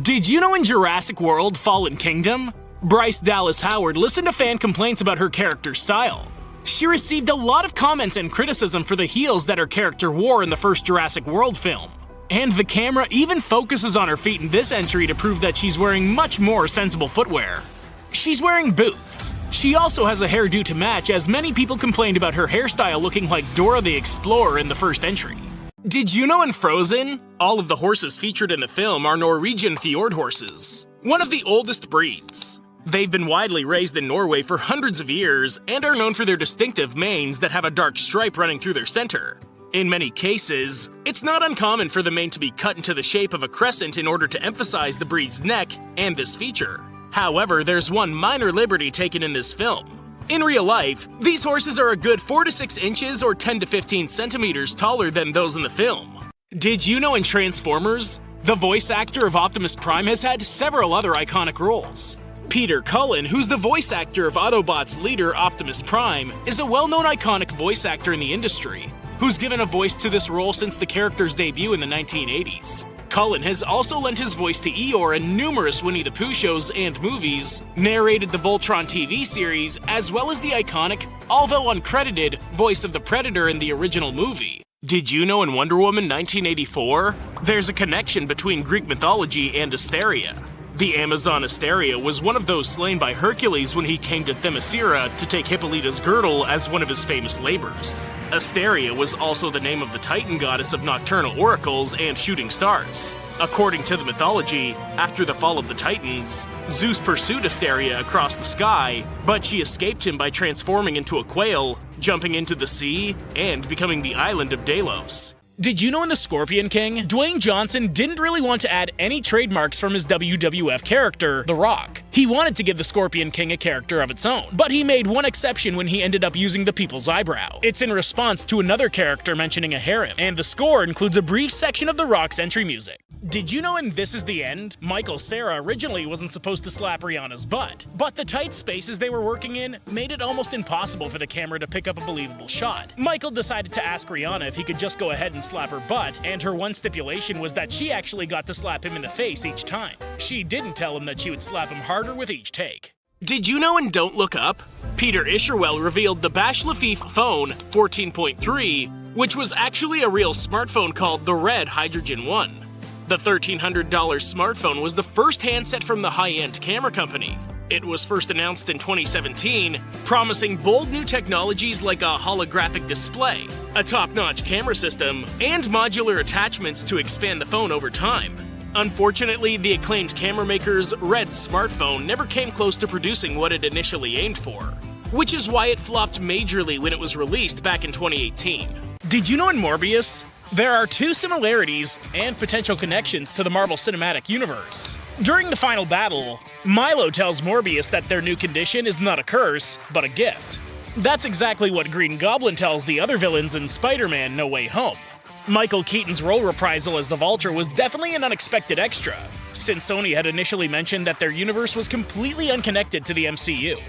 Did you know in Jurassic World Fallen Kingdom, Bryce Dallas Howard listened to fan complaints about her character's style? She received a lot of comments and criticism for the heels that her character wore in the first Jurassic World film. And the camera even focuses on her feet in this entry to prove that she's wearing much more sensible footwear. She's wearing boots. She also has a hairdo to match, as many people complained about her hairstyle looking like Dora the Explorer in the first entry. Did you know in Frozen, all of the horses featured in the film are Norwegian Fjord horses, one of the oldest breeds. They've been widely raised in Norway for hundreds of years and are known for their distinctive manes that have a dark stripe running through their center. In many cases, it's not uncommon for the mane to be cut into the shape of a crescent in order to emphasize the breed's neck and this feature. However, there's one minor liberty taken in this film. In real life, these horses are a good 4 to 6 inches or 10 to 15 centimeters taller than those in the film. Did you know in Transformers, the voice actor of Optimus Prime has had several other iconic roles? Peter Cullen, who's the voice actor of Autobots' leader Optimus Prime, is a well-known iconic voice actor in the industry, who's given a voice to this role since the character's debut in the 1980s. Cullen has also lent his voice to Eeyore in numerous Winnie the Pooh shows and movies, narrated the Voltron TV series, as well as the iconic, although uncredited, voice of the Predator in the original movie. Did you know in Wonder Woman 1984, there's a connection between Greek mythology and Asteria? The Amazon Asteria was one of those slain by Hercules when he came to Themyscira to take Hippolyta's girdle as one of his famous labors. Asteria was also the name of the Titan goddess of nocturnal oracles and shooting stars. According to the mythology, after the fall of the Titans, Zeus pursued Asteria across the sky, but she escaped him by transforming into a quail, jumping into the sea, and becoming the island of Delos. Did you know in The Scorpion King, Dwayne Johnson didn't really want to add any trademarks from his WWF character, The Rock. He wanted to give the Scorpion King a character of its own, but he made one exception when he ended up using the People's Eyebrow. It's in response to another character mentioning a harem, and the score includes a brief section of The Rock's entry music. Did you know in This Is the End, Michael Cera originally wasn't supposed to slap Rihanna's butt, but the tight spaces they were working in made it almost impossible for the camera to pick up a believable shot. Michael decided to ask Rihanna if he could just go ahead and slap her butt, and her one stipulation was that she actually got to slap him in the face each time. She didn't tell him that she would slap him harder with each take. Did you know in Don't Look Up, Peter Isherwell revealed the Bash Lafitte phone 14.3, which was actually a real smartphone called the Red Hydrogen 1. The $1,300 smartphone was the first handset from the high-end camera company. It was first announced in 2017, promising bold new technologies like a holographic display, a top-notch camera system, and modular attachments to expand the phone over time. Unfortunately, the acclaimed camera maker's Red smartphone never came close to producing what it initially aimed for, which is why it flopped majorly when it was released back in 2018. Did you know in Morbius, there are two similarities and potential connections to the Marvel Cinematic Universe? During the final battle, Milo tells Morbius that their new condition is not a curse, but a gift. That's exactly what Green Goblin tells the other villains in Spider-Man No Way Home. Michael Keaton's role reprisal as the Vulture was definitely an unexpected extra, since Sony had initially mentioned that their universe was completely unconnected to the MCU.